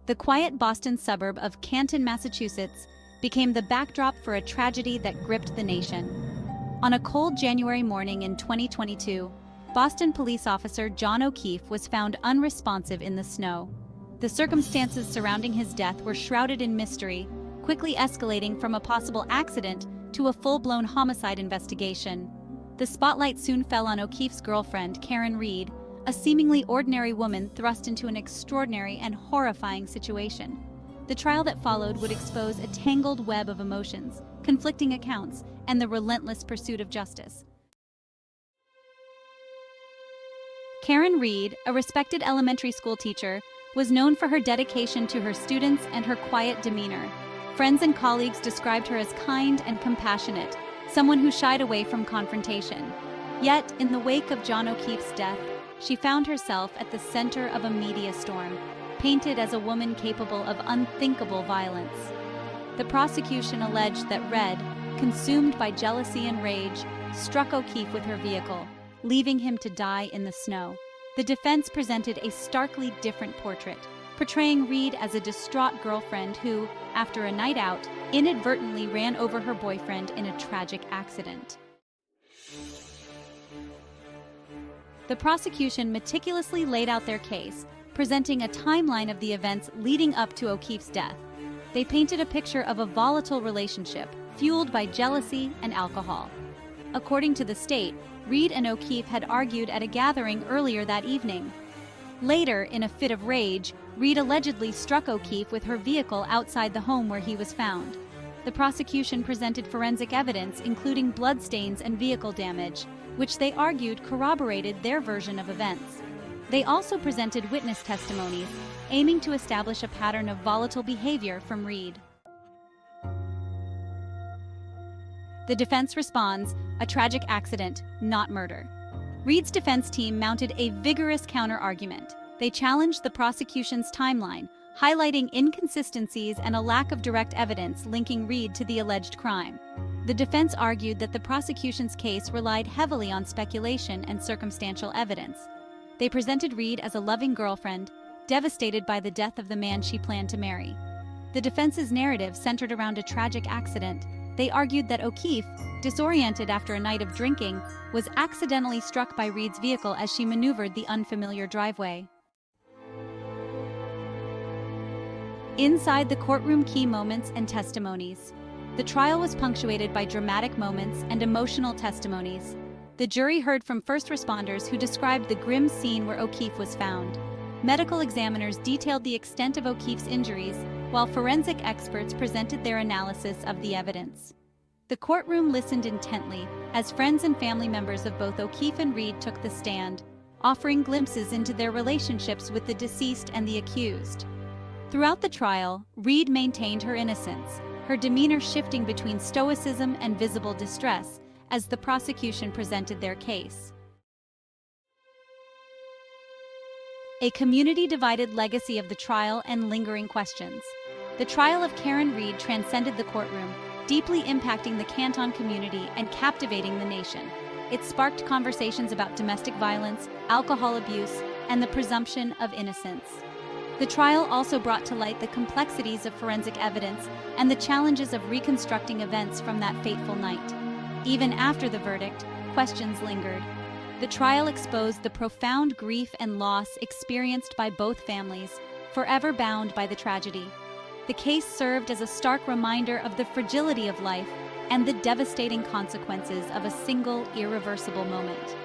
The quiet Boston suburb of Canton, Massachusetts, became the backdrop for a tragedy that gripped the nation. On a cold January morning in 2022, Boston police officer John O'Keefe was found unresponsive in the snow. The circumstances surrounding his death were shrouded in mystery, quickly escalating from a possible accident to a full-blown homicide investigation. The spotlight soon fell on O'Keefe's girlfriend, Karen Reed, a seemingly ordinary woman thrust into an extraordinary and horrifying situation. The trial that followed would expose a tangled web of emotions, conflicting accounts, and the relentless pursuit of justice. Karen Reed, a respected elementary school teacher, was known for her dedication to her students and her quiet demeanor. Friends and colleagues described her as kind and compassionate, someone who shied away from confrontation. Yet, in the wake of John O'Keefe's death, she found herself at the center of a media storm, painted as a woman capable of unthinkable violence. The prosecution alleged that Reed, consumed by jealousy and rage, struck O'Keefe with her vehicle, leaving him to die in the snow. The defense presented a starkly different portrait, portraying Reed as a distraught girlfriend who, after a night out, inadvertently ran over her boyfriend in a tragic accident. The prosecution meticulously laid out their case, presenting a timeline of the events leading up to O'Keefe's death. They painted a picture of a volatile relationship, fueled by jealousy and alcohol. According to the state, Reed and O'Keefe had argued at a gathering earlier that evening. Later, in a fit of rage, Reed allegedly struck O'Keefe with her vehicle outside the home where he was found. The prosecution presented forensic evidence, including bloodstains and vehicle damage, which they argued corroborated their version of events. They also presented witness testimonies, aiming to establish a pattern of volatile behavior from Reed. The defense responds, a tragic accident, not murder. Reed's defense team mounted a vigorous counter-argument. They challenged the prosecution's timeline, highlighting inconsistencies and a lack of direct evidence linking Reed to the alleged crime. The defense argued that the prosecution's case relied heavily on speculation and circumstantial evidence. They presented Reed as a loving girlfriend, devastated by the death of the man she planned to marry. The defense's narrative centered around a tragic accident. They argued that O'Keefe, disoriented after a night of drinking, was accidentally struck by Reed's vehicle as she maneuvered the unfamiliar driveway. Inside the courtroom, key moments and testimonies. The trial was punctuated by dramatic moments and emotional testimonies. The jury heard from first responders who described the grim scene where O'Keefe was found. Medical examiners detailed the extent of O'Keefe's injuries, while forensic experts presented their analysis of the evidence. The courtroom listened intently as friends and family members of both O'Keefe and Reed took the stand, offering glimpses into their relationships with the deceased and the accused. Throughout the trial, Reed maintained her innocence, her demeanor shifting between stoicism and visible distress as the prosecution presented their case. A community-divided legacy of the trial and lingering questions. The trial of Karen Reed transcended the courtroom, deeply impacting the Canton community and captivating the nation. It sparked conversations about domestic violence, alcohol abuse, and the presumption of innocence. The trial also brought to light the complexities of forensic evidence and the challenges of reconstructing events from that fateful night. Even after the verdict, questions lingered. The trial exposed the profound grief and loss experienced by both families, forever bound by the tragedy. The case served as a stark reminder of the fragility of life and the devastating consequences of a single, irreversible moment.